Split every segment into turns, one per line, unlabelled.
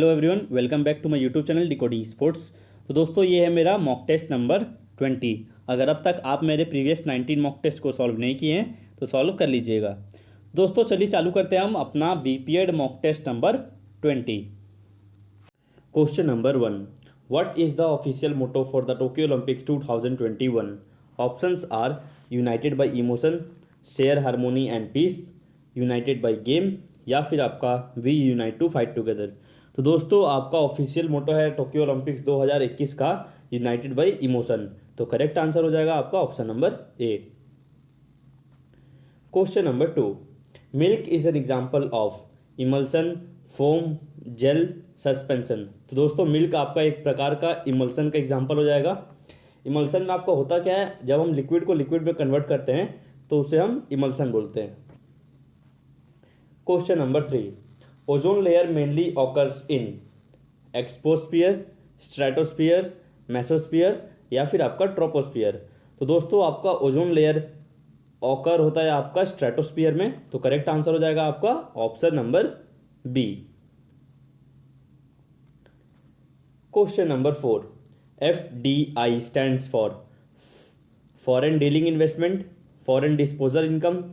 Hello everyone, welcome back to my YouTube channel decoding sports. तो दोस्तों, ये है मेरा मॉक टेस्ट नंबर 20। अगर अब तक आप मेरे प्रीवियस 19 मॉक टेस्ट को सॉल्व नहीं किए हैं तो सॉल्व कर लीजिएगा। दोस्तों चलिए चालू करते हैं हम अपना BPEd mock test number 20। Question number 1, what is the official motto for the Tokyo Olympics 2021? Options are united by emotion, share harmony and peace, united by game, या फिर आपका we unite to fight together. तो दोस्तों आपका official मोटो है Tokyo Olympics 2021 का united by emotion. तो correct answer हो जाएगा आपका option number A. Question number 2, milk is an example of emulsion, foam, gel, suspension. तो दोस्तों मिल्क आपका एक प्रकार का इमल्सन का एग्जांपल हो जाएगा। इमल्सन में आपका होता क्या है, जब हम लिक्विड को लिक्विड में कन्वर्ट करते हैं तो उसे हम इमल्सन बोलते हैं। Question number 3, ozone layer mainly occurs in exosphere, stratosphere, mesosphere, या फिर आपका ट्रोपोस्फियर। तो दोस्तों आपका ओजोन लेयर ऑकर होता है आपका स्ट्रेटोस्फियर में। तो करेक्ट आंसर हो जाएगा आपका option number B. Question number 4, FDI stands for foreign dealing investment, foreign disposal income,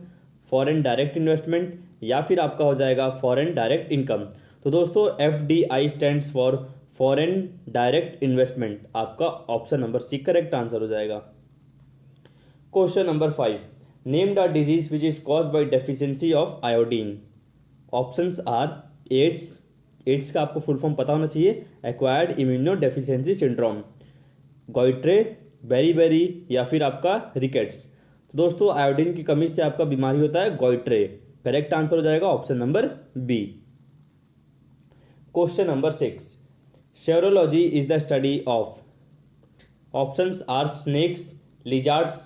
foreign direct investment, या फिर आपका हो जाएगा फॉरेन डायरेक्ट इनकम। तो दोस्तों FDI stands for foreign direct investment. आपका option number C correct answer हो जाएगा। Question number 5, name the disease which is caused by deficiency of iodine. Options are AIDS का आपको फुल फॉर्म पता होना चाहिए, acquired immunodeficiency syndrome, goitre, बेरी, या फिर आपका रिकेट्स। तो दोस्तों आयोडीन की कमी से आपका बीमारी होता है गॉइट्रे। करेक्ट आंसर हो जाएगा option number B. Question number 6, serology is the study of. Options are snakes, lizards,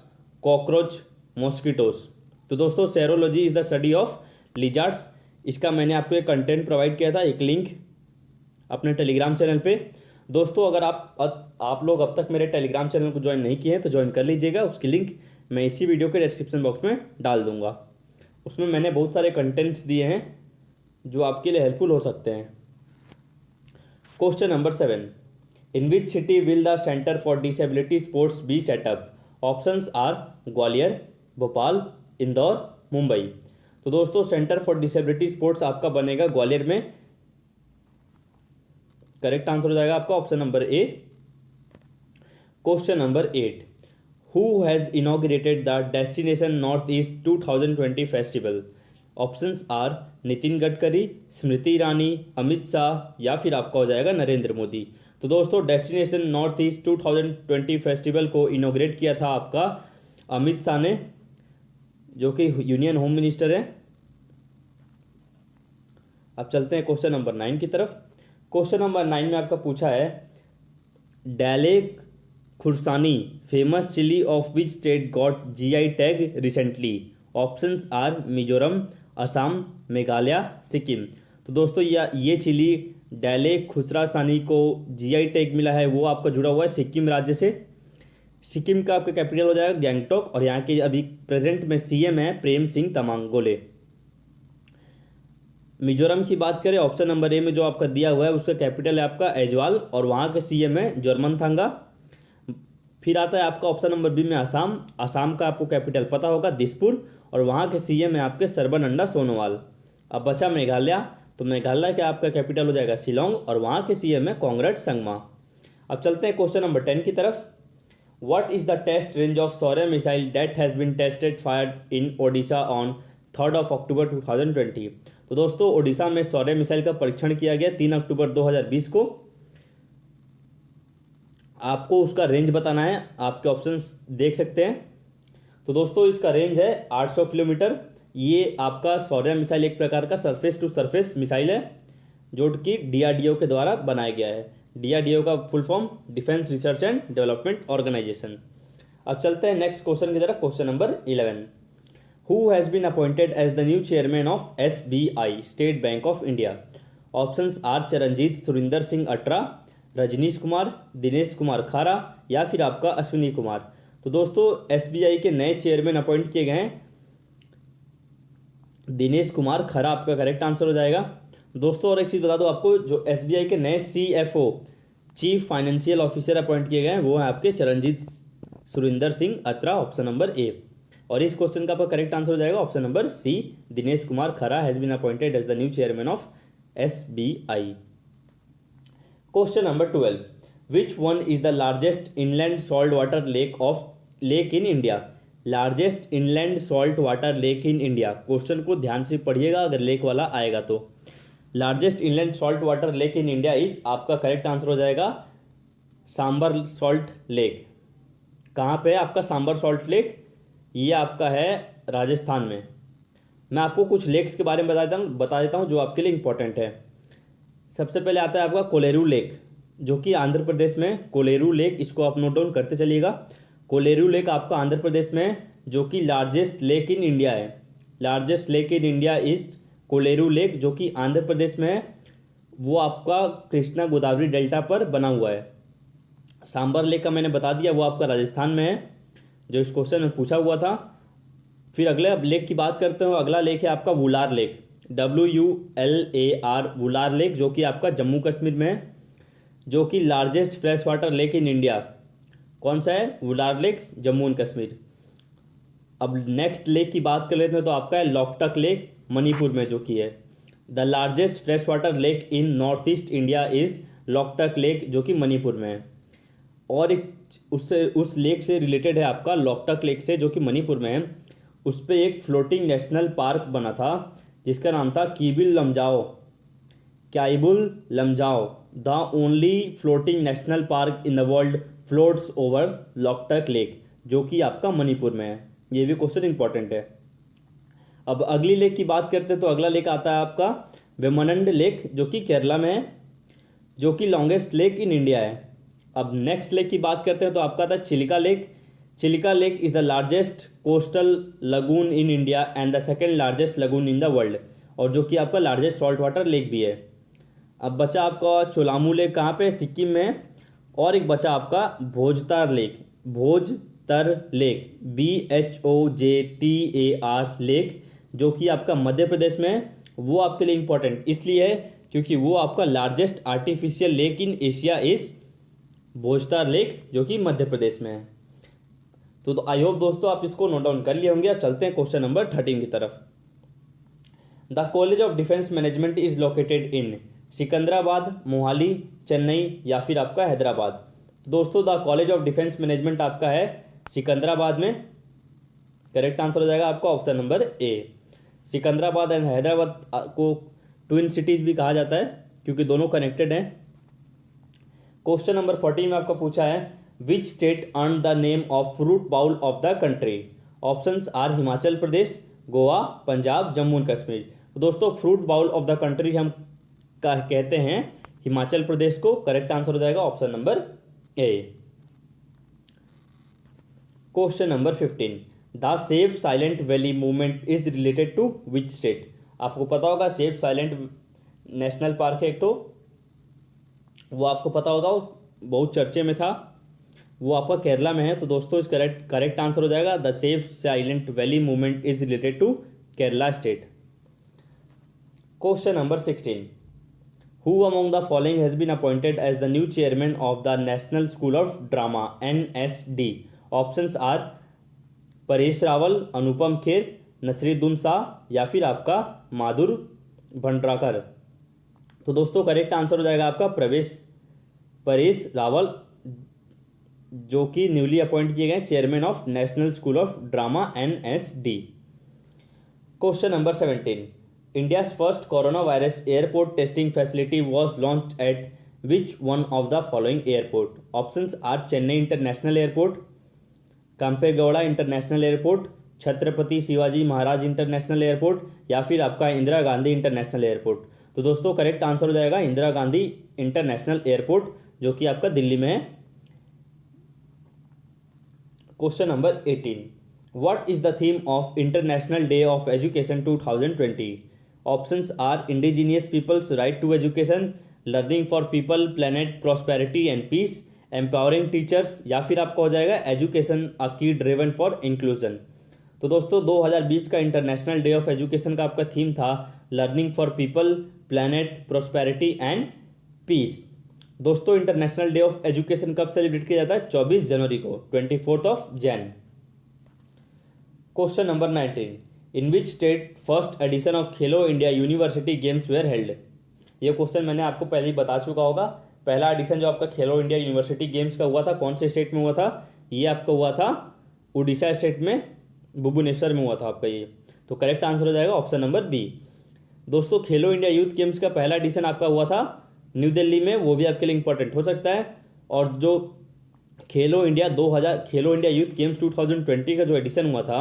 cockroach, mosquitoes. तो दोस्तों serology is the study of lizards. इसका मैंने आपको एक कंटेंट प्रोवाइड किया था, एक लिंक अपने टेलीग्राम चैनल पे। दोस्तों अगर आप लोग अब तक मेरे टेलीग्राम चैनल को ज्वाइन नहीं किए हैं तो ज्वाइन कर लीजिएगा। उसकी लिंक मैं इसी वीडियो के डिस्क्रिप्शन बॉक्स में डाल दूंगा। उसमें मैंने बहुत सारे कंटेंट्स दिए हैं जो आपके लिए हेल्पफुल हो सकते हैं। Question number 7, in which city will the centre for disability sports be set up. Options are Gwalior, Bhopal, Indore, Mumbai. तो दोस्तों सेंटर फॉर डिसेबिलिटी स्पोर्ट्स आपका बनेगा ग्वालियर में। करेक्ट आंसर हो जाएगा आपका option number A. Question number 8, Who has inaugurated the Destination Northeast 2020 festival? Options are Nitin Gadkari, Smriti Irani, Amit Shah, या फिर आपका हो जाएगा नरेंद्र मोदी। तो दोस्तों डेस्टिनेशन नॉर्थ ईस्ट 2020 फेस्टिवल को इनॉग्रेट किया था आपका अमित शाह ने, जो कि यूनियन होम मिनिस्टर है। अब चलते हैं क्वेश्चन नंबर 9 की तरफ। क्वेश्चन नंबर 9 में आपका पूछा है, Dalle Khursani famous chilli of which state got GI tag recently. Options are Mizoram, Assam, Meghalaya, Sikkim. तो दोस्तों ये चिली डैले खुसरासानी को GI टैग मिला है, वो आपका जुड़ा हुआ है सिक्किम राज्य से। सिक्किम का आपका कैपिटल हो जाएगा गैंगटॉक, और यहाँ के अभी प्रेजेंट में CM है प्रेम सिंह तमांगोले। मिजोरम की बात करें, ऑप्शन नंबर ए में जो आपका दिया हुआ है उसका कैपिटल है आपका ऐजवाल, और वहाँ के CM है जोरमनथांगा। फिर आता है आपका ऑप्शन नंबर बी में आसाम। आसाम का आपको कैपिटल पता होगा दिसपुर, और वहाँ के CM है आपके सर्बानंदा सोनोवाल। अब बचा मेघालय, तो मेघालय का आपका कैपिटल हो जाएगा शिलोंग, और वहाँ के CM है कॉन्ग्रेट संगमा। अब चलते हैं क्वेश्चन नंबर 10 की तरफ। What is the test range of Shaurya missile that has been tested fired in Odisha on 3 October 2020। तो दोस्तों ओडिशा में सौर्य मिसाइल का परीक्षण किया गया 3 अक्टूबर 2020 को। आपको उसका रेंज बताना है, आपके ऑप्शंस देख सकते हैं। तो दोस्तों इसका रेंज है 800 किलोमीटर। ये आपका सौर्य मिसाइल एक प्रकार का सरफेस टू सरफेस मिसाइल है, जो कि DRDO के द्वारा बनाया गया है। DRDO का full form defence research and development organisation. अब चलते हैं नेक्स्ट क्वेश्चन की तरफ। Question number 11, who has been appointed as the new chairman of SBI state bank of India. Options are Charanjit Surinder Singh Attra, Rajnish Kumar, Dinesh Kumar Khara, या फिर आपका अश्विनी कुमार। तो दोस्तों SBI के नए चेयरमैन अपॉइंट किए गए हैं दिनेश कुमार खरा, आपका करेक्ट आंसर हो जाएगा। दोस्तों और एक चीज़ बता दो आपको, जो एसबीआई के नए CFO chief financial officer appoint किए गए हैं वो हैं आपके Charanjit Surinder Singh Atra, option number A. और इस क्वेश्चन का आपका करेक्ट आंसर हो जाएगा option number C, Dinesh Kumar Khara has been appointed as the new chairman of SBI. Question number 12, which one is the largest inland salt water lake in India. Largest inland salt water lake in India, question को ध्यान से पढ़िएगा अगर lake वाला आएगा तो। Largest inland salt water lake in India is, आपका correct answer हो जाएगा सांबर सॉल्ट लेक। कहाँ पे है आपका सांबर सॉल्ट लेक, ये आपका है राजस्थान में। मैं आपको कुछ लेक्स के बारे में बता देता हूँ जो आपके लिए इंपॉर्टेंट है। सबसे पहले आता है आपका कोलेरू लेक, जो कि आंध्र प्रदेश में कोलेरू लेक, इसको आप नोट डाउन करते चलिएगा। कोलेरू लेक आपका आंध्र प्रदेश में है, जो कि लार्जेस्ट लेक इन इंडिया है। Largest lake in India is Kolleru lake, जो कि आंध्र प्रदेश में है। वो आपका कृष्णा गोदावरी डेल्टा पर बना हुआ है। सांबर लेक का मैंने बता दिया, वो आपका राजस्थान में है, जो इस क्वेश्चन में पूछा हुआ था। फिर अगले लेक की बात करते हो, अगला लेक है आपका Wular lake, WULAR Wular lake, जो कि आपका जम्मू कश्मीर में है, जो कि largest fresh water lake in India. कौन सा है, वुलार लेक, जम्मू एंड कश्मीर। अब नेक्स्ट लेक की बात कर लेते हैं तो आपका है लोकटक लेक, मणिपुर में जो कि है। The largest fresh water lake in north east India is Loktak lake, जो कि मणिपुर में है। और एक उस लेक से रिलेटेड है आपका, लोकटक लेक से जो कि मणिपुर में है, उस पर एक फ्लोटिंग नेशनल पार्क बना था जिसका नाम था Keibul Lamjao. The only floating national park in the world floats over Loktak lake, जो कि आपका मणिपुर में है। ये भी क्वेश्चन इंपॉर्टेंट है। अब अगली लेक की बात करते हैं तो अगला लेक आता है आपका वेमनंड लेक, जो कि केरला में है, जो कि लॉन्गेस्ट लेक इन इंडिया है। अब नेक्स्ट लेक की बात करते हैं तो आपका था Chilika lake. Chilika lake is the largest coastal lagoon in India and the second largest lagoon in the world, और जो कि आपका लार्जेस्ट सॉल्ट वाटर लेक भी है। अब बचा आपका चोलामू लेक, कहाँ पे, सिक्किम में। और एक बचा आपका भोजतर लेक, BHOJTAR लेक, जो कि आपका मध्य प्रदेश में है। वो आपके लिए इंपॉर्टेंट इसलिए है क्योंकि वो आपका largest artificial lake in Asia is Bhojtal lake, जो कि मध्य प्रदेश में है। तो आई होप दोस्तों आप इसको नोट डाउन कर लिए होंगे। अब चलते हैं क्वेश्चन नंबर 13 की तरफ। The college of defence management is located इन सिकंदराबाद, मोहाली, चेन्नई या फिर आपका हैदराबाद। दोस्तों the college of defence management आपका है सिकंदराबाद में। करेक्ट आंसर हो जाएगा आपका option number A. Secunderabad and Hyderabad को ट्विन सिटीज भी कहा जाता है क्योंकि दोनों कनेक्टेड हैं। क्वेश्चन नंबर 14 में आपका पूछा है which state earn the name of fruit bowl of the country. Options are Himachal Pradesh, Goa, Punjab, Jammu and Kashmir. तो दोस्तों fruit bowl of the country हम कहते हैं हिमाचल प्रदेश को। करेक्ट आंसर हो जाएगा option number A. Question number 15, the save silent valley movement is related to which state. आपको पता होगा सेव साइलेंट नेशनल पार्क है एक, तो वो आपको पता होगा, बहुत चर्चे में था, वो आपका केरला में है। तो दोस्तों इस करेक्ट आंसर हो जाएगा the save silent valley movement is related to Kerala state. Question number 16, who among the following has been appointed as the new chairman of the national school of drama NSD। Options are Paresh Rawal, Anupam Kher, Naseeruddin Shah या फिर आपका माधुर भंडारकर। तो दोस्तों correct answer हो जाएगा आपका परेश रावल, जो कि न्यूली अपॉइंट किए गए chairman of national school of drama NSD। Question number 17, India's first corona virus airport testing facility was launched at which one of the following airport. Options are Chennai international airport, Kempegowda international airport, Chhatrapati Shivaji Maharaj international airport या फिर आपका Indira Gandhi international airport. तो दोस्तों correct answer हो जाएगा Indira Gandhi international airport, जो कि आपका दिल्ली में है। Question number 18, what is the theme of international day of education 2020। Options are indigenous peoples right to education, learning for people, planet, prosperity and peace, empowering teachers या फिर आपका हो जाएगा एजुकेशन अ की ड्रिवन फॉर इंक्लूजन। तो दोस्तों 2020 का international day of education का आपका थीम था learning for people, planet, prosperity and peace. दोस्तों इंटरनेशनल डे ऑफ एजुकेशन कब सेलिब्रेट किया जाता है? 24 जनवरी को, 24th of Jan. Question number 19, in which state first edition of Khelo India university games were held. ये क्वेश्चन मैंने आपको पहले ही बता चुका होगा। पहला एडिशन जो आपका खेलो इंडिया यूनिवर्सिटी गेम्स का हुआ था, कौन से स्टेट में हुआ था? ये आपका हुआ था उड़ीसा स्टेट में, भुवनेश्वर में हुआ था आपका ये। तो करेक्ट आंसर हो जाएगा ऑप्शन नंबर बी। दोस्तों खेलो इंडिया यूथ गेम्स का पहला एडिशन आपका हुआ था न्यू दिल्ली में, वो भी आपके लिए इंपॉर्टेंट हो सकता है। और जो खेलो इंडिया यूथ गेम्स 2020 का जो एडिशन हुआ था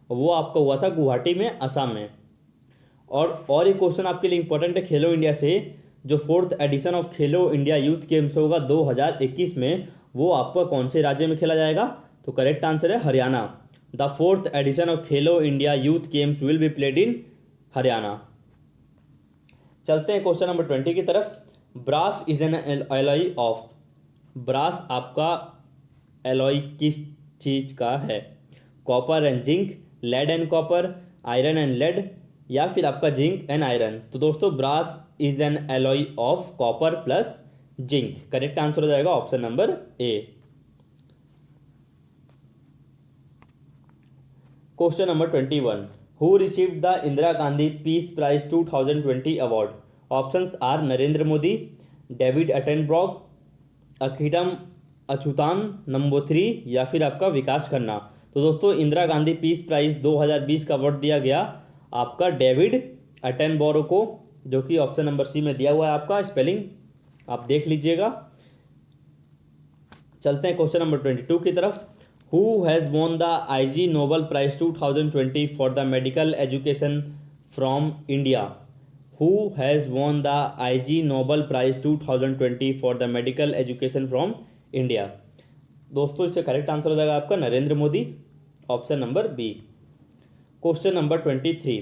वो आपका हुआ था गुवाहाटी में, असम में। और एक क्वेश्चन आपके लिए इंपॉर्टेंट है खेलो इंडिया से, जो 4th edition of Khelo India youth games होगा 2021 में, वो आपका कौन से राज्य में खेला जाएगा? तो करेक्ट आंसर है Haryana. The 4th edition of Khelo India youth games will be played in Haryana. चलते हैं क्वेश्चन नंबर 20 की तरफ। Brass is an alloy of. Brass आपका एलॉय किस चीज का है? Copper and zinc, lead and copper, iron and lead, या फिर आपका जिंक एंड आयरन। तो दोस्तों brass is an alloy of copper plus zinc. Correct answer हो जाएगा option number A. Question number 21, who received the Indira Gandhi peace prize 2020 award. Options are Narendra Modi, David Attenborough, Akkitham Achuthan Namboothiri, या फिर आपका विकास खन्ना। तो दोस्तों इंदिरा गांधी पीस प्राइज 2020 का अवार्ड दिया गया आपका डेविड एटनबरो को, जो कि ऑप्शन नंबर सी में दिया हुआ है। आपका स्पेलिंग आप देख लीजिएगा। चलते हैं क्वेश्चन नंबर 22 की तरफ। Who has won the IG Nobel prize 2020 for the medical education from India. Who has won the IG Nobel prize 2020 for the medical education from India. दोस्तों इससे करेक्ट आंसर हो जाएगा आपका Narendra Modi, option number B. Question number 23,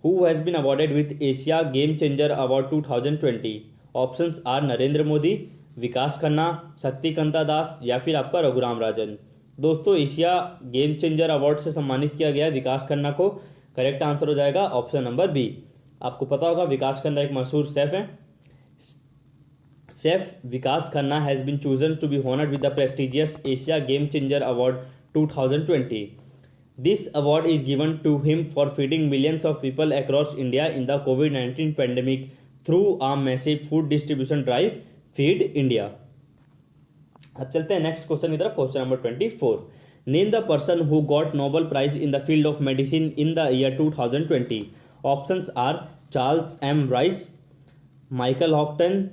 who has been awarded with Asia game changer award 2020। Options are Narendra Modi, Vikas Khanna, Shaktikanta Das, या फिर आपका रघुराम राजन। दोस्तों Asia game changer award से सम्मानित किया गया विकास खन्ना को। करेक्ट आंसर हो जाएगा ऑप्शन नंबर बी। आपको पता होगा विकास खन्ना एक मशहूर शेफ हैं। Chef Vikas Khanna has been chosen to be honoured with the prestigious Asia game changer award 2020। This award is given to him for feeding millions of people across India in the COVID-19 pandemic through a massive food distribution drive, Feed India. अब चलते हैं next question की तरफ। Question number 24, name the person who got Nobel prize in the field of medicine in the year 2020। Options are Charles M Rice, Michael Houghton,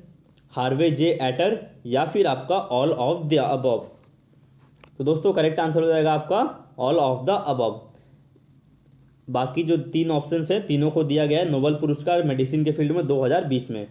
Harvey J Alter, या फिर आपका all of the above. तो दोस्तों correct answer हो जाएगा आपका all of the above. बाकी जो तीन ऑप्शंस हैं तीनों को दिया गया है नोबेल पुरस्कार मेडिसिन के फील्ड में 2020 में।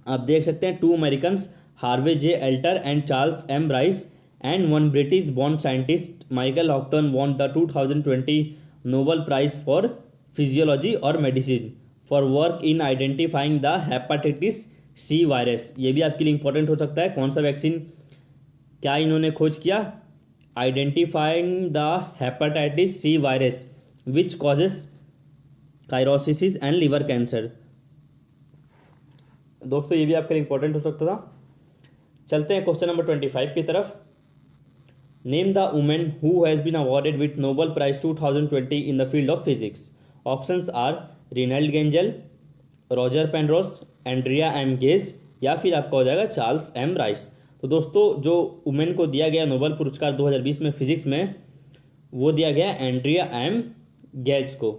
आप देख सकते हैं 2 Americans Harvey J Alter and Charles M Rice and 1 British born scientist Michael Houghton won the 2020 Nobel prize for physiology और medicine for work in identifying the hepatitis C virus. ये भी आपके लिए इंपॉर्टेंट हो सकता है। कौन सा वैक्सीन क्या इन्होंने खोज किया? Identifying the hepatitis C virus which causes cirrhosis and liver cancer. दोस्तों ये भी आपके लिए इंपॉर्टेंट हो सकता था। चलते हैं क्वेश्चन नंबर 25 की तरफ। Name the women who has been awarded with Nobel prize 2020 in the field of physics. Options are Reinhard Genzel, Roger Penrose, Andrea M Ghez, या फिर आपका हो जाएगा चार्ल्स एम राइस। तो दोस्तों जो वुमेन को दिया गया नोबेल पुरस्कार 2020 में फिजिक्स में, वो दिया गया एंड्रिया एम गेज को।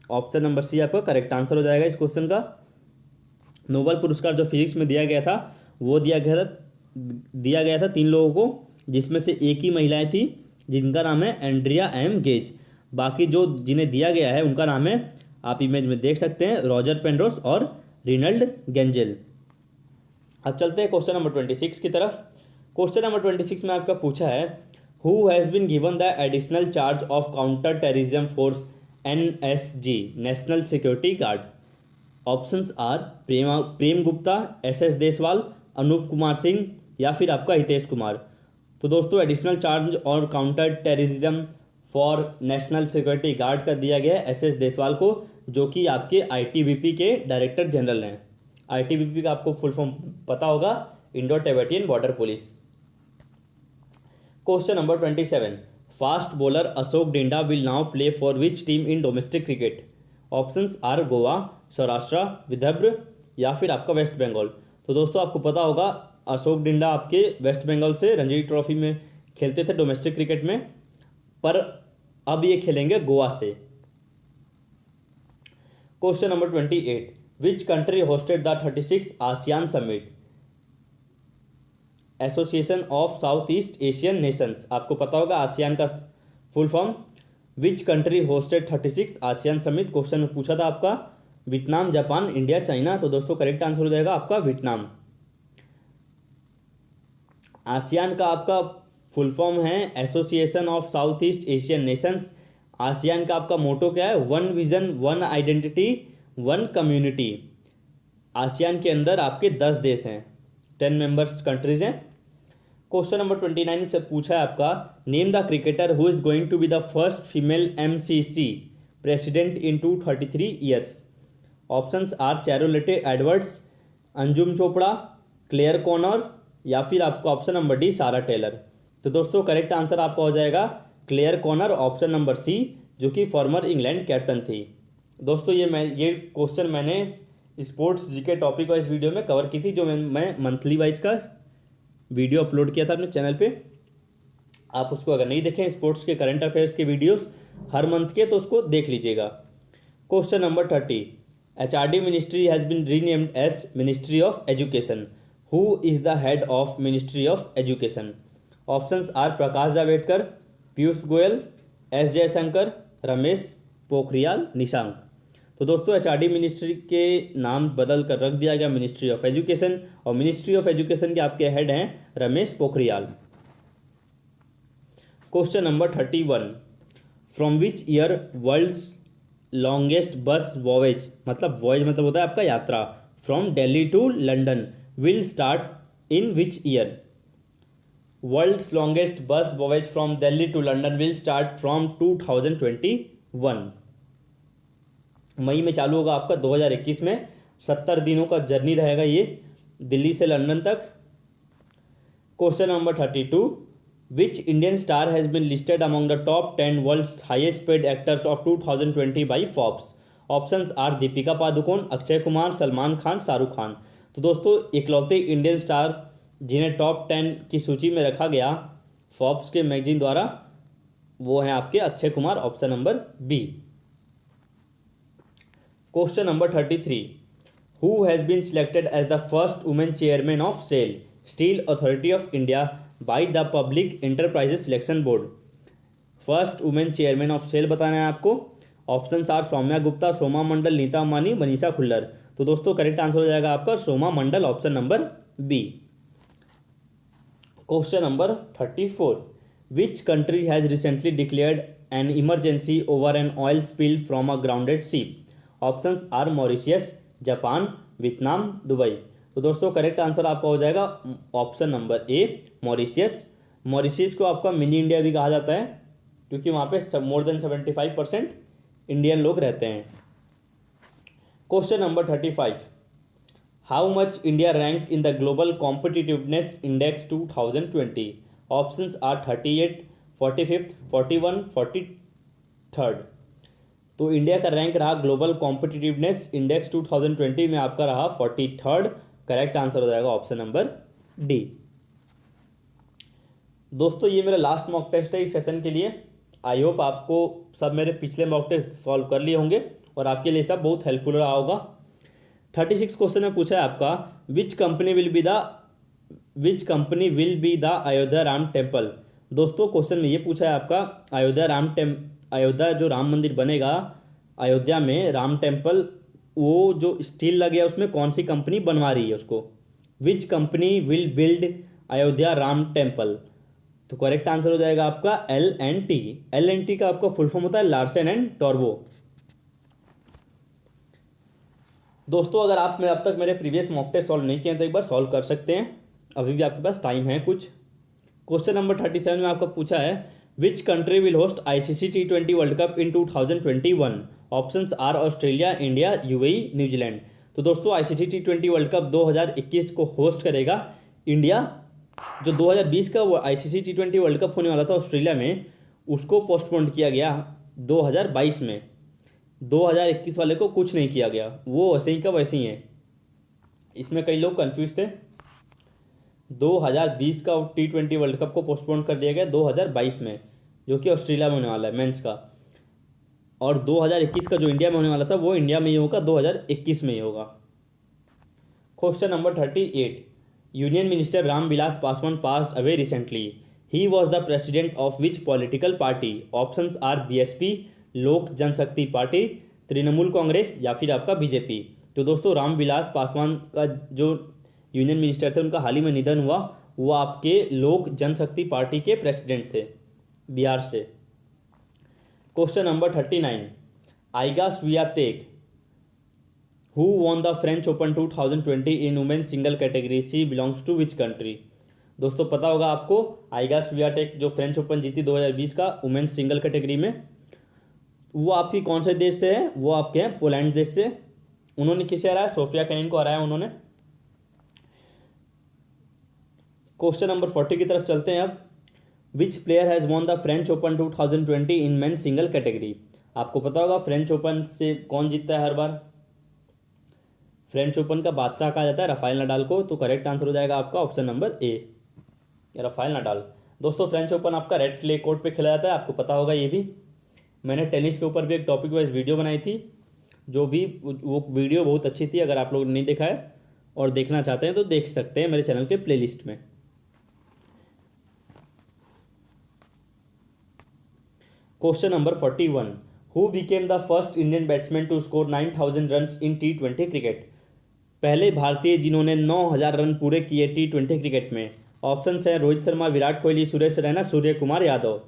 ऑप्शन नंबर सी आपका करेक्ट आंसर हो जाएगा इस क्वेश्चन का। नोबेल पुरस्कार जो फिजिक्स में दिया गया था वो दिया गया था 3 लोगों को, जिसमें से एक ही महिलाएं थी जिनका नाम है एंड्रिया एम गेज। बाकी जो जिन्हें दिया गया है उनका नाम है, आप इमेज में देख सकते हैं, रॉजर पेनरोस और रिनल्ड गेंजल। अब चलते हैं क्वेश्चन नंबर 26 की तरफ। क्वेश्चन नंबर 26 में आपका पूछा है who has been given the additional charge of counter terrorism force NSG national security guard. Options are Prem Gupta, SS Deswal, Anoop Kumar Singh, या फिर आपका हितेश कुमार। तो दोस्तों एडिशनल चार्ज और counter terrorism for national security guard का दिया गया है SS देसवाल को, जो कि आपके ITBP के डायरेक्टर जनरल हैं। ITBP का आपको फुल फॉर्म पता होगा, Indo Tibetan border police. Question number 27, fast bowler Ashok Dinda will now play for which team in domestic cricket? Options are Goa, Saurashtra, Vidarbha या फिर आपका वेस्ट बंगाल। तो दोस्तों आपको पता होगा अशोक डिंडा आपके वेस्ट बंगाल से रणजी ट्रॉफी में खेलते थे डोमेस्टिक क्रिकेट में, पर अब ये खेलेंगे गोवा से। Question number 28, which country hosted the 36th ASEAN summit? Association of south east Asian Nations. आपको पता होगा आसियान का full form. Which country hosted 36th ASEAN summit question में पूछा था आपका। Vietnam, Japan, India, China. तो दोस्तों करेक्ट आंसर हो जाएगा आपका वियतनाम। आसियान का आपका फुल फॉर्म है association of south east Asian nations. ASEAN का आपका मोटो क्या है? One vision, one identity, one community. ASEAN के अंदर आपके 10 देश हैं, 10 मेंबर्स कंट्रीज हैं। क्वेश्चन नंबर 29 से पूछा है आपका, name the cricketer who is going to be the first female MCC president in 233 years. Options are Charlotte Edwards, Anjum Chopra, Clare Connor या फिर आपका option number D Sarah Taylor. तो दोस्तों करेक्ट आंसर आपका हो जाएगा Clare Connor, option number C, जो कि फॉर्मर इंग्लैंड कैप्टन थी। दोस्तों ये क्वेश्चन मैंने sports GK topic wise video में कवर की थी, जो मैं मंथली वाइज का वीडियो अपलोड किया था अपने चैनल पे। आप उसको अगर नहीं देखें, स्पोर्ट्स के करंट अफेयर्स के वीडियोस हर मंथ के, तो उसको देख लीजिएगा। Question number 30, HRD ministry has been renamed as ministry of education. Who is the head of ministry of education? Options are Prakash Javadekar, Piyush Goyal, S Jaishankar, Ramesh Pokhriyal Nishank. तो दोस्तों HRD मिनिस्ट्री के नाम बदल कर रख दिया गया मिनिस्ट्री ऑफ एजुकेशन, और मिनिस्ट्री ऑफ एजुकेशन के आपके हेड हैं Ramesh Pokhriyal. Question number 31, from which year world's longest bus voyage, मतलब वॉयेज मतलब होता है आपका यात्रा, from Delhi to London will start in which year? World's longest bus voyage from Delhi to London will start from 2021। मई में चालू होगा आपका 2021 में। 70 दिनों का जर्नी रहेगा ये दिल्ली से लंदन तक। Question number 32, which Indian star has been listed among the top 10 world's highest paid actors of 2020 by Forbes? Options are Deepika Padukone, Akshay Kumar, Salman Khan, Shahrukh Khan. तो दोस्तों इकलौते इंडियन स्टार जिन्हें टॉप 10 की सूची में रखा गया फॉर्ब्स के मैगजीन द्वारा, वो हैं आपके Akshay Kumar, option number B. Question number 33, who has been selected as the first women chairman of SAIL Steel Authority of India by the public enterprises selection board? First women chairman of SAIL बताना है आपको। Options are Saumya Gupta, Soma Mondal, Nita Ambani, Manisha Khullar. तो दोस्तों correct answer हो जाएगा आपका Soma Mondal, option number B. Question number 34, which country has recently declared an emergency over an oil spill from a grounded ship? Options are Mauritius, Japan, Vietnam, Dubai. तो दोस्तों करेक्ट आंसर आपका हो जाएगा option number A, Mauritius. Mauritius को आपका mini India भी कहा जाता है, क्योंकि वहाँ पे मोर देन 75% इंडियन लोग रहते हैं। Question number 35, how much India rank in the global competitiveness index 2020? Options are 38, 45, 41, 43। तो इंडिया का रैंक रहा ग्लोबल कॉम्पिटिटिवनेस इंडेक्स 2020 में आपका रहा 43rd। करेक्ट आंसर हो जाएगा ऑप्शन नंबर डी। दोस्तों ये मेरा लास्ट मॉक टेस्ट है इस सेशन के लिए। आई होप आपको सब मेरे पिछले मॉक टेस्ट सॉल्व कर लिए होंगे और आपके लिए सब बहुत हेल्पफुल रहा होगा। 36 क्वेश्चन में पूछा है आपका, which company will be the Ayodhya Ram temple? दोस्तों क्वेश्चन में ये पूछा है आपका, अयोध्या जो राम मंदिर बनेगा अयोध्या में, राम टेम्पल, वो जो स्टील लगे है उसमें कौन सी कंपनी बनवा रही है उसको? Which company will build Ayodhya Ram temple? तो करेक्ट आंसर हो जाएगा आपका L&T। L&T का आपका फुल फॉर्म होता है लार्सन एंड टॉर्बो। दोस्तों अगर आपने अब तक मेरे प्रीवियस मॉक टेस्ट सॉल्व नहीं किए तो एक बार सॉल्व कर सकते हैं, अभी भी आपके पास टाइम है कुछ। क्वेश्चन नंबर 37 में आपका पूछा है, which country will host ICC T20 world cup in 2021? Options are Australia, India, UAE, New Zealand. तो दोस्तों ICC T20 वर्ल्ड कप 2021 को होस्ट करेगा इंडिया। जो 2020 का वो ICC T20 वर्ल्ड कप होने वाला था ऑस्ट्रेलिया में, उसको पोस्टपोन किया गया 2022 में। 2021 वाले को कुछ नहीं किया गया, वो वैसे ही का वैसे ही है। इसमें कई लोग कंफ्यूज थे। 2020 का T20 वर्ल्ड कप को पोस्टपोन कर दिया गया 2022 में, जो कि ऑस्ट्रेलिया में होने वाला है मेंस का। और 2021 का जो इंडिया में होने वाला था वो इंडिया में ही होगा, 2021 में ही होगा। Question number 38, union minister Ramvilas Paswan passed away recently. He was the president of which political party? Options are BSP, Lok Janshakti party, Trinamool Congress, या फिर आपका BJP। तो दोस्तों रामविलास पासवान का जो यूनियन मिनिस्टर थे उनका हाल ही में निधन हुआ, वो आपके लोक जनशक्ति पार्टी के प्रेसिडेंट थे, बिहार से। Question number 39, Iga Swiatek who won the French Open 2020 in women single category, she belongs to which country? दोस्तों पता होगा आपको, आइगा स्वियाटेक जो फ्रेंच ओपन जीती 2020 का वुमेन सिंगल कैटेगरी में, वो आपकी कौन से देश से है? वो आपके हैं पोलैंड देश से। उन्होंने किसे हराया? सोफिया केनिन को हराया उन्होंने। क्वेश्चन नंबर 40 की तरफ चलते हैं अब। विच player has won the French Open 2020 in men single category? आपको पता होगा फ्रेंच ओपन से कौन जीतता है हर बार? फ्रेंच ओपन का बादशाह कहा जाता है राफेल नडाल को। तो करेक्ट आंसर हो जाएगा आपका ऑप्शन नंबर ए, राफेल नडाल। दोस्तों फ्रेंच ओपन आपका रेड क्ले कोर्ट पे खेला जाता है, आपको पता होगा ये भी। मैंने टेनिस के ऊपर भी एक टॉपिक वाइज वीडियो बनाई थी, जो भी वो वीडियो बहुत अच्छी थी। अगर आप लोग नहीं देखा है और देखना चाहते हैं तो देख सकते हैं मेरे चैनल के प्लेलिस्ट में। Question number 41, who became the first Indian batsman to score 9000 runs in T20 cricket? पहले भारतीय जिन्होंने 9000 रन पूरे किए T20 क्रिकेट में। ऑप्शंस हैं रोहित शर्मा, विराट कोहली, सुरेश रैना, सूर्य कुमार यादव।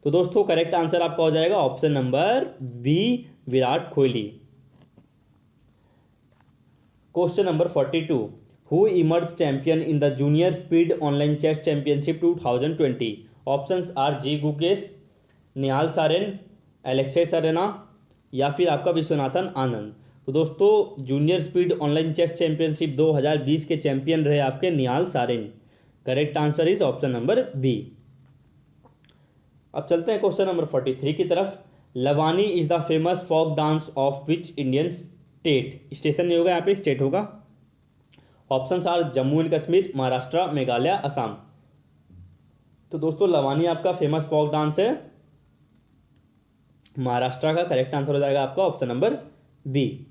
तो दोस्तों करेक्ट आंसर आपका हो जाएगा option number B, Virat Kohli. Question number 42, who emerge champion in the junior speed online chess championship 2020? Options are G Gukesh, Nihal Sarin, Alexey Sarana, या फिर आपका विश्वनाथन आनंद। तो दोस्तों junior speed online chess championship 2020 के चैंपियन रहे आपके Nihal Sarin. Correct answer is option number B. अब चलते हैं क्वेश्चन नंबर 43 की तरफ। Lavani is the famous folk dance of which Indian state? Station नहीं होगा यहाँ पे, स्टेट होगा। Options are Jammu and Kashmir, Maharashtra, Meghalaya, Assam. तो दोस्तों लवानी आपका फेमस फोक डांस है महाराष्ट्र का। करेक्ट आंसर हो जाएगा आपका ऑप्शन नंबर बी।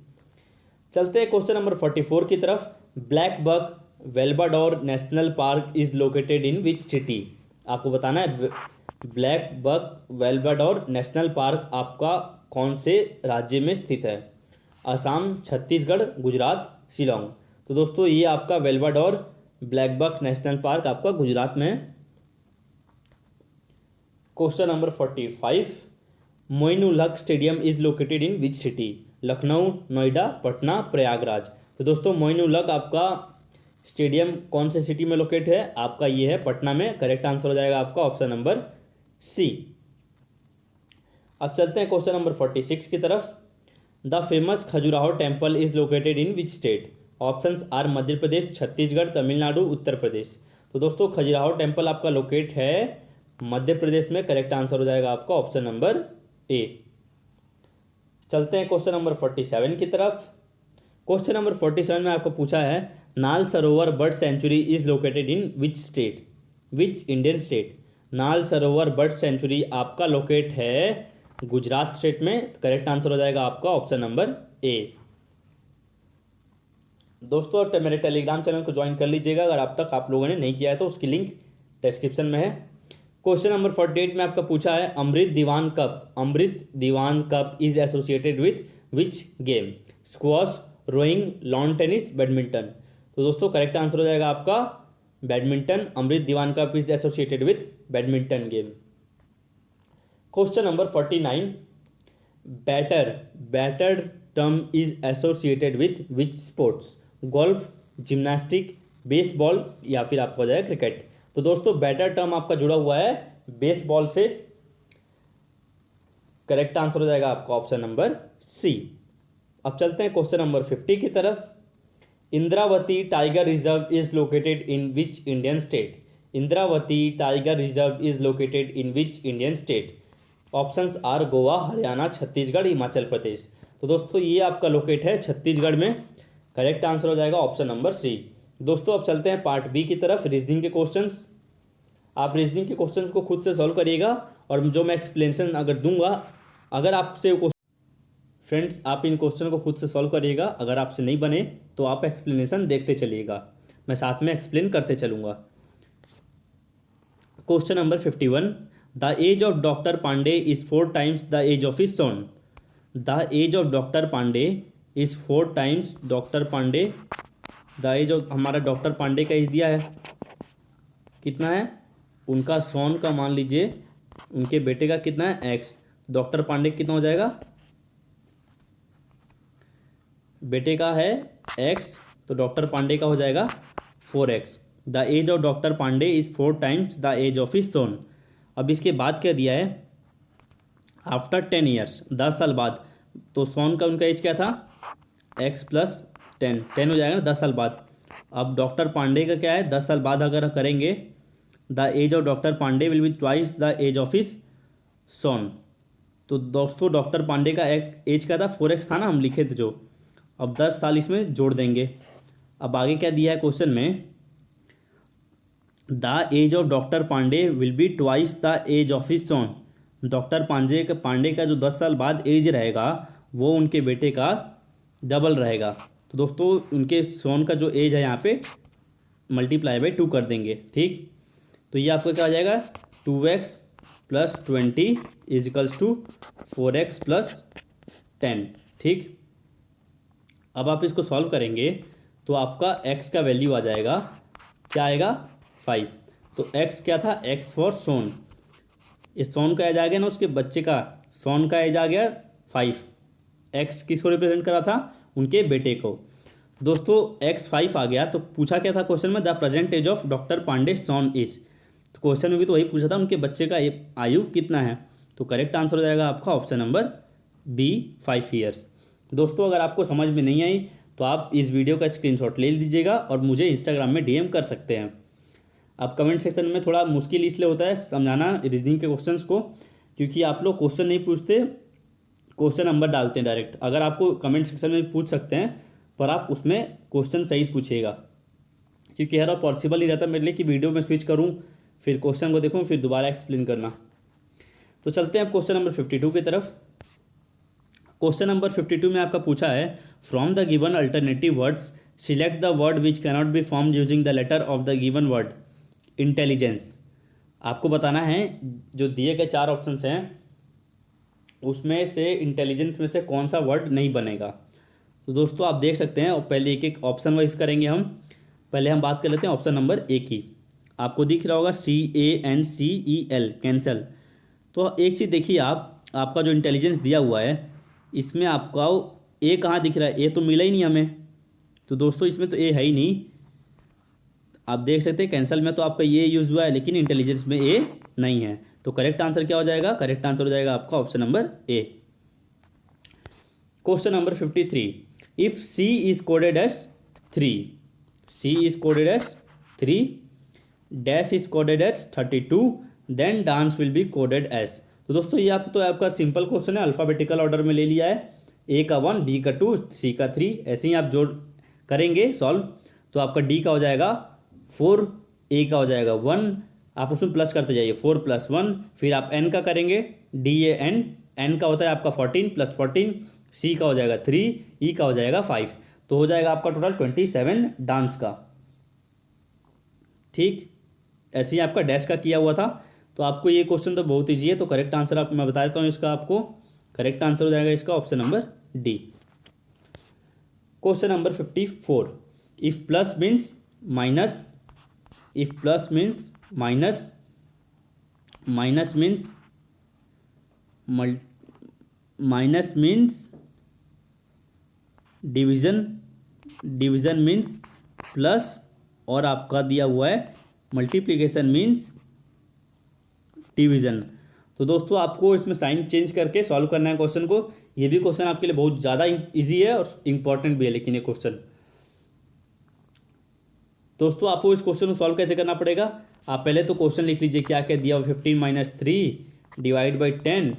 चलते हैं क्वेश्चन नंबर 44 की तरफ। Black buck Velavadar national park is located in which city? आपको बताना है black buck Velavadar national park आपका कौन से राज्य में स्थित है? असम, छत्तीसगढ़, गुजरात, शिलोंग। तो दोस्तों ये आपका वेल्बाडोर ब्लैक बक नेशनल पार्क आपका गुजरात में है। Question number 45, Moinul Haq stadium is located in which city? Lucknow, Noida, Patna, Prayagraj. तो दोस्तों मोइनुल हक आपका स्टेडियम कौन से सिटी में लोकेट है? आपका ये है पटना में। करेक्ट आंसर हो जाएगा आपका ऑप्शन नंबर सी। अब चलते हैं क्वेश्चन नंबर 46 की तरफ। The famous Khajuraho temple is located in which state? Options are Madhya Pradesh, Chhattisgarh, Tamil Nadu, Uttar Pradesh. तो दोस्तों खजुराहो टेम्पल आपका लोकेट है मध्य प्रदेश में। करेक्ट आंसर हो जाएगा आपका ऑप्शन नंबर ए। चलते हैं क्वेश्चन नंबर 47 की तरफ। क्वेश्चन नंबर 47 में आपको पूछा है नाल सरोवर bird sanctuary is located in which state? Which Indian state? नाल सरोवर बर्ड सेंचुरी आपका लोकेट है गुजरात स्टेट में। करेक्ट आंसर हो जाएगा आपका ऑप्शन नंबर ए। दोस्तों मेरे टेलीग्राम चैनल को ज्वाइन कर लीजिएगा अगर अब तक आप लोगों ने नहीं किया है तो, उसकी लिंक डिस्क्रिप्शन में है। क्वेश्चन नंबर 48 में आपका पूछा है Amrit Diwan Cup, Amrit Diwan Cup is associated with which game? Squash, rowing, lawn tennis, badminton. तो दोस्तों करेक्ट आंसर हो जाएगा आपका badminton. Amrit Diwan Cup is associated with badminton game. Question number 49, batter, batter term is associated with which sports? Golf, gymnastic, baseball, या फिर आपको हो जाएगा क्रिकेट। तो दोस्तों बैटर टर्म आपका जुड़ा हुआ है बेसबॉल से। करेक्ट आंसर हो जाएगा आपका ऑप्शन नंबर सी। अब चलते हैं क्वेश्चन नंबर 50 की तरफ। Indravati tiger reserve is located in which Indian state? Indravati tiger reserve is located in which Indian state? Options are Goa, Haryana, Chhattisgarh, Himachal Pradesh. तो दोस्तों ये आपका लोकेट है छत्तीसगढ़ में। करेक्ट आंसर हो जाएगा ऑप्शन नंबर सी। दोस्तों अब चलते हैं पार्ट बी की तरफ, रीजनिंग के क्वेश्चंस। आप रीजनिंग के क्वेश्चंस को खुद से सॉल्व करिएगा और जो मैं एक्सप्लेनेशन अगर दूंगा, अगर आपसे फ्रेंड्स आप इन क्वेश्चन को खुद से सॉल्व करिएगा। अगर आपसे नहीं बने तो आप एक्सप्लेनेशन देखते चलिएगा, मैं साथ में एक्सप्लेन करते चलूँगा। Question number 51, the age of doctor Pandey is 4 times the age of his son. The age of doctor Pandey is 4 times doctor Pandey. The age of हमारा डॉक्टर पांडे का एज दिया है, कितना है? उनका सन का मान लीजिए, उनके बेटे का कितना है? एक्स। डॉक्टर पांडे कितना हो जाएगा? बेटे का है एक्स, तो डॉक्टर पांडे का हो जाएगा 4x। The age of doctor Pandey is 4 times the age of his son. अब इसके बाद क्या दिया है? आफ्टर 10 ईयर्स, 10 साल बाद। तो सन का उनका एज क्या था? x प्लस 10 हो जाएगा ना 10 साल बाद। अब डॉक्टर पांडे का क्या है? 10 साल बाद अगर करेंगे, the age of doctor Pandey will be twice the age of his son. तो दोस्तों डॉक्टर पांडे का एज क्या था? 4x था ना, हम लिखे थे जो। अब 10 साल इसमें जोड़ देंगे। अब आगे क्या दिया है क्वेश्चन में? The age of doctor Pandey will be twice the age of his son. Doctor Pandey का जो 10 साल बाद एज रहेगा वो उनके बेटे का डबल रहेगा। तो दोस्तों उनके सन का जो एज है यहाँ पे मल्टीप्लाई बाई 2 कर देंगे, ठीक। तो ये आपका क्या आ जाएगा? 2x plus 20 equals to 4x plus 10, ठीक। अब आप इसको सॉल्व करेंगे तो आपका x का वैल्यू आ जाएगा, क्या आएगा? 5। तो x क्या था? x फॉर सोन। इस सोन का एज आ गया ना, उसके बच्चे का सोन का एज आ गया 5। x किसको रिप्रेजेंट करा था? उनके बेटे को। दोस्तों x 5 आ गया तो पूछा क्या था क्वेश्चन में? The present age of doctor Pandey son is. तो क्वेश्चन में भी तो वही पूछा था, उनके बच्चे का आयु कितना है। तो करेक्ट आंसर हो जाएगा आपका ऑप्शन नंबर बी, 5 ईयर्स। दोस्तों अगर आपको समझ में नहीं आई तो आप इस वीडियो का स्क्रीनशॉट ले लीजिएगा और मुझे इंस्टाग्राम में डीएम कर सकते हैं। अब कमेंट सेक्शन में थोड़ा मुश्किल इसलिए होता है समझाना रीजनिंग के क्वेश्चंस को, क्योंकि आप लोग क्वेश्चन नहीं पूछते, क्वेश्चन नंबर डालते हैं डायरेक्ट। अगर आपको कमेंट सेक्शन में पूछ सकते हैं पर आप उसमें क्वेश्चन सही पूछिएगा, क्योंकि हर बार पॉसिबल नहीं रहता मेरे लिए कि वीडियो में स्विच करूँ, फिर क्वेश्चन को देखूँ, फिर दोबारा एक्सप्लेन करना। तो चलते हैं अब क्वेश्चन नंबर 52 की तरफ। क्वेश्चन नंबर 52 में आपका पूछा है, from the given alternative words select the word which cannot be formed using the letter of the given word. Intelligence आपको बताना है, जो दिए गए 4 ऑप्शंस हैं उसमें से इंटेलिजेंस में से कौन सा वर्ड नहीं बनेगा। तो दोस्तों आप देख सकते हैं, और पहले एक एक ऑप्शन वाइज करेंगे हम। पहले हम बात कर लेते हैं ऑप्शन नंबर ए की। आपको दिख रहा होगा CANCEL, कैंसल। तो एक चीज़ देखिए, आपका जो इंटेलिजेंस दिया हुआ है इसमें आपका ए कहाँ दिख रहा है? ए तो मिला ही नहीं हमें, तो दोस्तों इसमें तो ए है ही नहीं। आप देख सकते हैं कैंसल में तो आपका ये यूज़ हुआ है, लेकिन इंटेलिजेंस में ए नहीं है। तो करेक्ट आंसर क्या हो जाएगा? करेक्ट आंसर हो जाएगा आपका option number A. Question number 53, if C is coded as 3, C is coded as 3, dash is coded as 32, then dance will be coded as. तो दोस्तों ये आपका सिंपल क्वेश्चन है, अल्फाबेटिकल ऑर्डर में ले लिया है। ए का 1, बी का 2, सी का 3, ऐसे ही आप जोड़ करेंगे सॉल्व। तो आपका डी का हो जाएगा 4, ए का हो जाएगा 1, आप उसमें प्लस करते जाइए, 4 प्लस 1। फिर आप एन का करेंगे, DAN, एन का होता है आपका 14 प्लस 14, सी का हो जाएगा 3, ई का हो जाएगा 5। तो हो जाएगा आपका टोटल 27 डांस का, ठीक। ऐसे ही आपका डैश का किया हुआ था। तो आपको ये क्वेश्चन तो बहुत ईजी है। तो करेक्ट आंसर आप मैं बता देता हूँ इसका, आपको करेक्ट आंसर हो जाएगा इसका option number D. Question number 54, if plus means minus, if plus means minus, minus means minus means division, division means plus, और आपका दिया हुआ है मल्टीप्लिकेशन मीन्स डिवीजन। तो दोस्तों आपको इसमें साइन चेंज करके सॉल्व करना है क्वेश्चन को। ये भी क्वेश्चन आपके लिए बहुत ज़्यादा इजी है और इम्पॉर्टेंट भी है, लेकिन ये क्वेश्चन दोस्तों आपको इस क्वेश्चन को सॉल्व कैसे करना पड़ेगा, आप पहले तो क्वेश्चन लिख लीजिए क्या क्या दिया, 15-3 divide by 10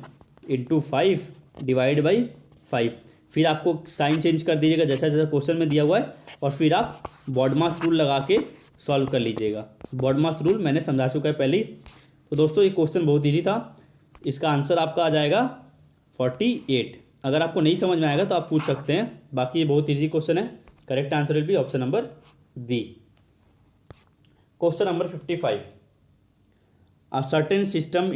into 5 divide by 5। फिर आपको साइन चेंज कर दीजिएगा जैसा जैसा क्वेश्चन में दिया हुआ है, और फिर आप बॉडमास रूल लगा के सॉल्व कर लीजिएगा। बॉडमास रूल मैंने समझा चुका है पहले ही। तो दोस्तों ये क्वेश्चन बहुत ईजी था, इसका आंसर आपका आ जाएगा 48। अगर आपको नहीं समझ में आएगा तो आप पूछ सकते हैं, बाकी ये बहुत ईजी क्वेश्चन है। Correct answer will be option number B. Question number 55. A certain system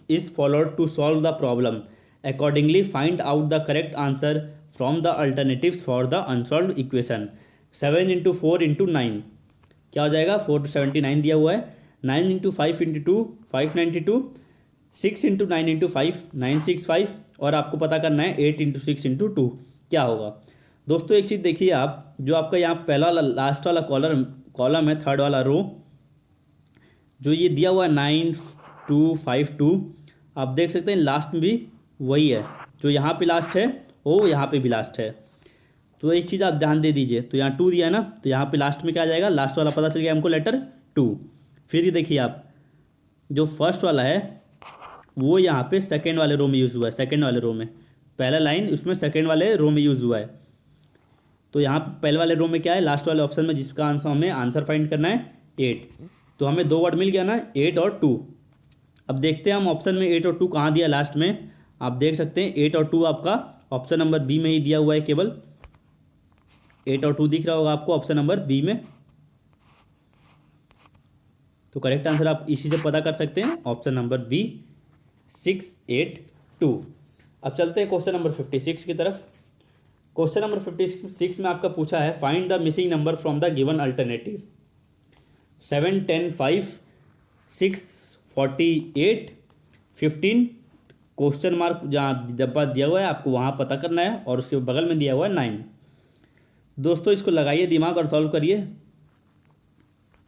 is followed to solve the problem. Accordingly, find out the correct answer from the alternatives for the unsolved equation. 7 into 4 into 9 क्या हो जाएगा, 479 दिया हुआ है। 9 into 5 into 2 592, 6 into 9 into 5 965, और आपको पता करना है 8 into 6 into 2 क्या होगा। दोस्तों एक चीज़ देखिए आप, जो आपका यहाँ पहला वाला लास्ट वाला कॉलम है, थर्ड वाला रो, जो ये दिया हुआ है 9252, आप देख सकते हैं लास्ट में भी वही है, जो यहाँ पे लास्ट है वो यहाँ पे भी लास्ट है। तो एक चीज़ आप ध्यान दे दीजिए, तो यहाँ 2 दिया है ना, तो यहाँ पे लास्ट में क्या आ जाएगा, लास्ट वाला पता चल गया हमको लेटर 2। फिर ये देखिए आप, जो फर्स्ट वाला है वो यहाँ पे सेकेंड वाले रो में यूज़ हुआ है, सेकेंड वाले रो में, पहला लाइन उसमें सेकेंड वाले रो में यूज़ हुआ है। तो यहाँ पे पहले वाले रो में क्या है, लास्ट वाले ऑप्शन में, जिसका आंसर हमें आंसर फाइंड करना है 8। तो हमें 2 वर्ड मिल गया ना, 8 और 2। अब देखते हैं हम ऑप्शन में 8 और 2 कहाँ दिया लास्ट में। आप देख सकते हैं 8 और 2 आपका ऑप्शन नंबर बी में ही दिया हुआ है, केवल 8 और 2 दिख रहा होगा आपको ऑप्शन नंबर बी में। तो करेक्ट आंसर आप इसी से पता कर सकते हैं, ऑप्शन नंबर बी 682। अब चलते हैं क्वेश्चन नंबर 56 की तरफ। क्वेश्चन नंबर 56 में आपका पूछा है, find the missing number from the given alternative. 7 10 5 6 48 15 question mark जहाँ डब्बा दिया हुआ है आपको वहाँ पता करना है, और उसके बगल में दिया हुआ है 9। दोस्तों इसको लगाइए दिमाग और सॉल्व करिए,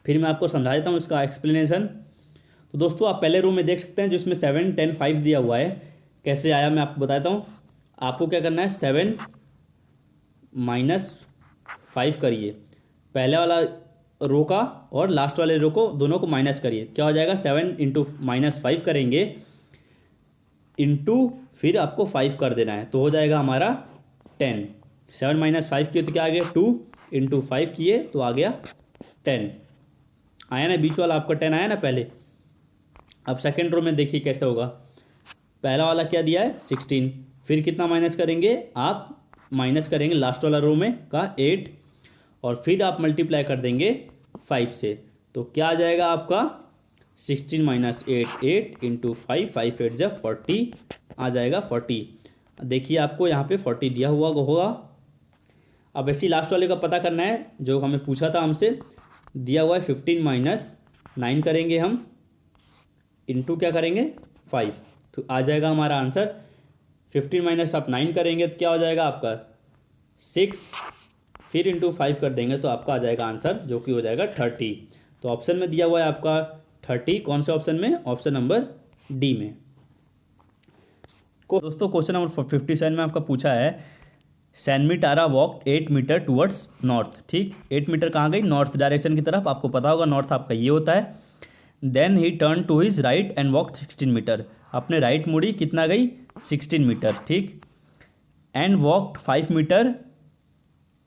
फिर मैं आपको समझा देता हूँ इसका एक्सप्लेनेशन। तो दोस्तों आप पहले रो में देख सकते हैं जिसमें 7 10 5 दिया हुआ है, कैसे आया मैं आपको बताता हूँ। आपको क्या करना है, 7 -5 करिए, पहले वाला रो का और लास्ट वाले रो को दोनों को माइनस करिए, क्या हो जाएगा, 7 इंटू -5 करेंगे इंटू फिर आपको 5 कर देना है, तो हो जाएगा हमारा 10। 7 - 5 किए तो क्या आ गया, 2 इंटू 5 किए तो आ गया 10। आया ना, बीच वाला आपका 10 आया ना पहले। अब सेकेंड रो में देखिए कैसे होगा, पहला वाला क्या दिया है 16, फिर कितना माइनस करेंगे, आप माइनस करेंगे लास्ट वाला रो में का 8, और फिर आप मल्टीप्लाई कर देंगे 5 से, तो क्या आ जाएगा आपका 16 - 8 8 इंटू 5 5 8 जब 40 आ जाएगा 40। देखिए आपको यहाँ पे 40 दिया हुआ होगा। अब ऐसे लास्ट वाले का पता करना है जो हमें पूछा था हमसे, दिया हुआ है 15 - 9 करेंगे हम, इंटू क्या करेंगे 5, तो आ जाएगा हमारा आंसर 15 - आप 9 करेंगे तो क्या हो जाएगा आपका 6, फिर इंटू 5 कर देंगे तो आपका आ जाएगा आंसर जो कि हो जाएगा 30। तो ऑप्शन में दिया हुआ है आपका 30, कौन से ऑप्शन में, ऑप्शन नंबर डी में। दोस्तों क्वेश्चन नंबर 57 में आपका पूछा है, सैनमी टारा वॉक 8 मीटर टूवर्ड्स नॉर्थ। ठीक, 8 मीटर कहाँ गई, नॉर्थ डायरेक्शन की तरफ। आपको पता होगा नॉर्थ आपका ये होता है। Then he turn to his right and walk 16 metre. अपने राइट मुड़ी, कितना गई 16 मीटर। ठीक, and walk 5 metre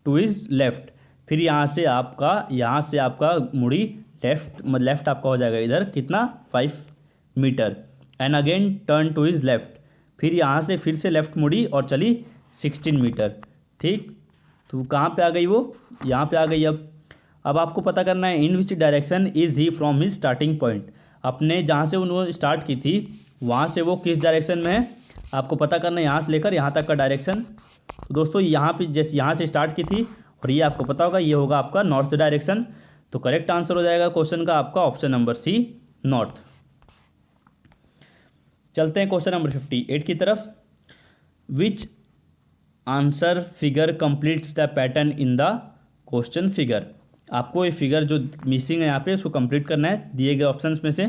to is left. फिर यहाँ से आपका मुड़ी लेफ्ट आपका हो जाएगा इधर कितना 5 metre. And again turn to is left, फिर यहाँ से फिर से लेफ्ट मुड़ी और चली 16 मीटर। ठीक, तो कहाँ पे आ गई वो, यहाँ पे आ गई। अब आपको पता करना है in which direction is he from his starting point. अपने जहाँ से उन्होंने स्टार्ट की थी वहाँ से वो किस डायरेक्शन में है, आपको पता करना है यहाँ से लेकर यहाँ तक का डायरेक्शन। तो दोस्तों यहाँ पे जैसे यहाँ से स्टार्ट की थी और ये आपको पता होगा ये होगा आपका नॉर्थ डायरेक्शन। तो करेक्ट आंसर हो जाएगा क्वेश्चन का आपका ऑप्शन नंबर सी नॉर्थ। चलते हैं क्वेश्चन नंबर 58 की तरफ। विच answer figure completes the pattern in the question figure. आपको ये फिगर जो मिसिंग है यहाँ पे उसको कंप्लीट करना है दिए गए ऑप्शंस में से।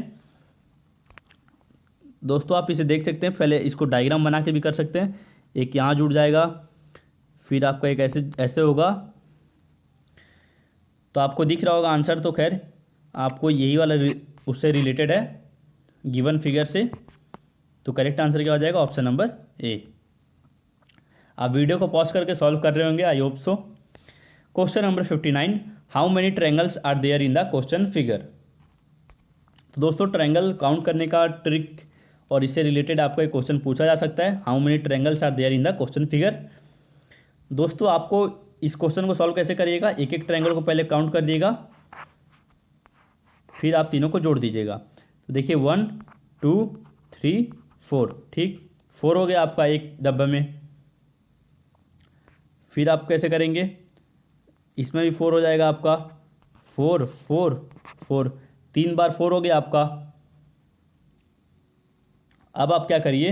दोस्तों आप इसे देख सकते हैं, पहले इसको डायग्राम बना के भी कर सकते हैं। एक यहाँ जुड़ जाएगा, फिर आपका एक ऐसे ऐसे होगा, तो आपको दिख रहा होगा आंसर। तो खैर आपको यही वाला उससे रिलेटेड है गिवन फिगर से। तो करेक्ट आंसर क्या हो जाएगा? Option number A. आप वीडियो को पॉज करके सॉल्व कर रहे होंगे, I hope so. Question number 59, how many triangles are there in the question figure. तो दोस्तों ट्रायंगल काउंट करने का ट्रिक और इससे रिलेटेड आपको एक क्वेश्चन पूछा जा सकता है, how many triangles are there in the question figure. दोस्तों आपको इस क्वेश्चन को सॉल्व कैसे करिएगा, एक एक ट्रायंगल को पहले काउंट कर दिएगा, फिर आप तीनों को जोड़ दीजिएगा। तो देखिए 1 2 3 4, ठीक, 4 हो गया आपका एक डब्बे में। फिर आप कैसे करेंगे, इसमें भी 4 हो जाएगा आपका, 4 4 4, 3 बार 4 हो गया आपका। अब आप क्या करिए,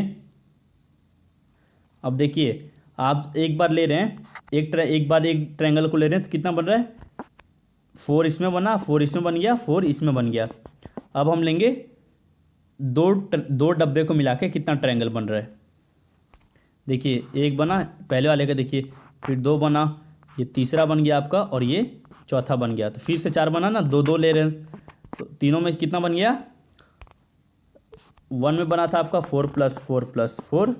अब देखिए आप एक बार ले रहे हैं, एक बार एक ट्रायंगल को ले रहे हैं, तो कितना बन रहा है? 4 इसमें बना, 4 इसमें बन गया, 4 इसमें बन गया। अब हम लेंगे दो डब्बे को मिला के कितना ट्रायंगल बन रहा है। देखिए एक बना पहले वाले का, देखिए फिर 2 बना, ये तीसरा बन गया आपका, और ये चौथा बन गया। तो फिर से 4 बना ना, 2 2 ले रहे हैं, तो तीनों में कितना बन गया? 1 में बना था आपका 4 + 4 + 4,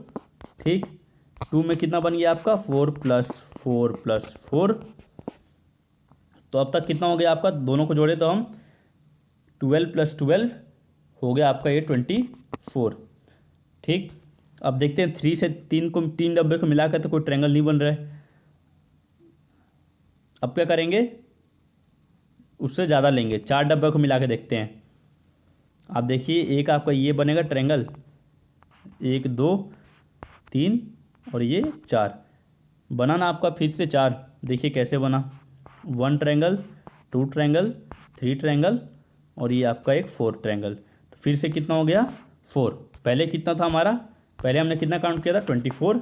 ठीक। 2 में कितना बन गया आपका? 4 + 4 + 4। तो अब तक कितना हो गया आपका? दोनों को जोड़े तो हम 12 + 12 हो गया आपका ये 24, ठीक। अब देखते हैं 3 से 3 को, 3 डब्बे को मिलाकर तो कोई ट्रायंगल नहीं बन रहा है। अब क्या करेंगे, उससे ज़्यादा लेंगे, 4 डब्बे को मिला के देखते हैं। आप देखिए एक आपका ये बनेगा ट्रायंगल, 1 2 3 और ये 4 बना ना आपका। फिर से 4, देखिए कैसे बना, 1 ट्रायंगल, 2 ट्रायंगल, 3 ट्रायंगल, और ये आपका एक 4 ट्रायंगल। तो फिर से कितना हो गया? 4। पहले कितना था हमारा? पहले हमने कितना काउंट किया था? 24।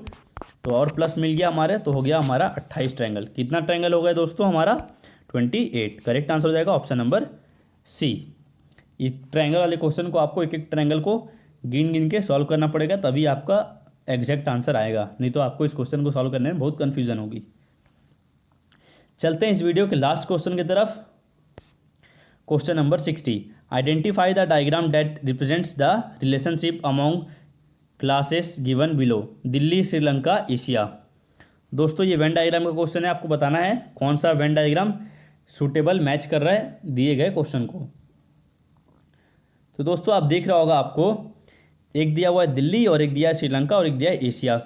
तो और प्लस मिल गया हमारे, तो हो गया हमारा 28 ट्रायंगल। कितना ट्रायंगल हो गया दोस्तों हमारा? 28। करेक्ट आंसर हो जाएगा ऑप्शन नंबर सी। इस ट्रायंगल वाले क्वेश्चन को आपको एक एक ट्रायंगल को गिन गिन के सॉल्व करना पड़ेगा, तभी आपका एग्जैक्ट आंसर आएगा, नहीं तो आपको इस क्वेश्चन को सॉल्व करने में बहुत कन्फ्यूजन होगी। चलते हैं इस वीडियो के लास्ट क्वेश्चन की तरफ। Question number 60, identify the diagram that represents the relationship among classes given below, Delhi, Sri Lanka, Asia. दोस्तों ये वेन डायग्राम का क्वेश्चन है, आपको बताना है कौन सा वेन डायग्राम सूटेबल मैच कर रहा है दिए गए क्वेश्चन को। तो दोस्तों आप देख रहा होगा, आपको एक दिया हुआ है दिल्ली, और एक दिया है श्रीलंका, और एक दिया है एशिया।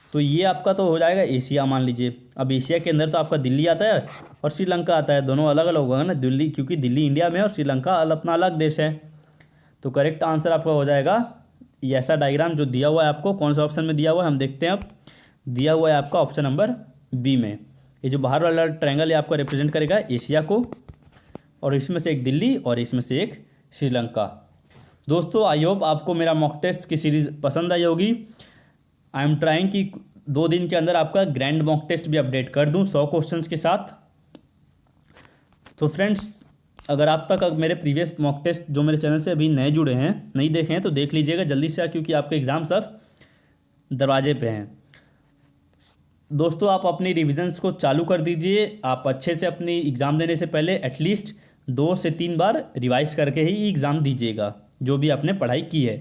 तो ये आपका तो हो जाएगा एशिया मान लीजिए। अब एशिया के अंदर तो आपका दिल्ली आता है और श्रीलंका आता है, दोनों अलग अलग होगा ना, दिल्ली क्योंकि दिल्ली इंडिया में और श्रीलंका अपना अलग देश है। तो करेक्ट आंसर आपका हो जाएगा ये ऐसा डायग्राम जो दिया हुआ है आपको। कौन सा ऑप्शन में दिया हुआ है हम देखते हैं। अब दिया हुआ है आपका ऑप्शन नंबर बी में। ये जो बाहर वाला ट्रायंगल है आपका रिप्रेजेंट करेगा एशिया को, और इसमें से एक दिल्ली और इसमें से एक श्रीलंका। दोस्तों आई होप आपको मेरा मॉक टेस्ट की सीरीज़ पसंद आई होगी। आई एम ट्राइंग कि 2 दिन के अंदर आपका ग्रैंड मॉक टेस्ट भी अपडेट कर दूं 100 क्वेश्चंस के साथ। तो फ्रेंड्स अगर आप तक मेरे प्रीवियस मॉक टेस्ट जो मेरे चैनल से अभी नए जुड़े हैं, नहीं देखे हैं, तो देख लीजिएगा जल्दी से, क्योंकि आपके एग्ज़ाम सब दरवाजे पे हैं। दोस्तों आप अपनी रिविजन्स को चालू कर दीजिए। आप अच्छे से अपनी एग्ज़ाम देने से पहले एटलीस्ट 2 से 3 बार रिवाइज करके ही एग्ज़ाम दीजिएगा जो भी आपने पढ़ाई की है।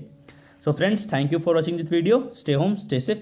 So friends thank you for watching this video. Stay home, stay safe.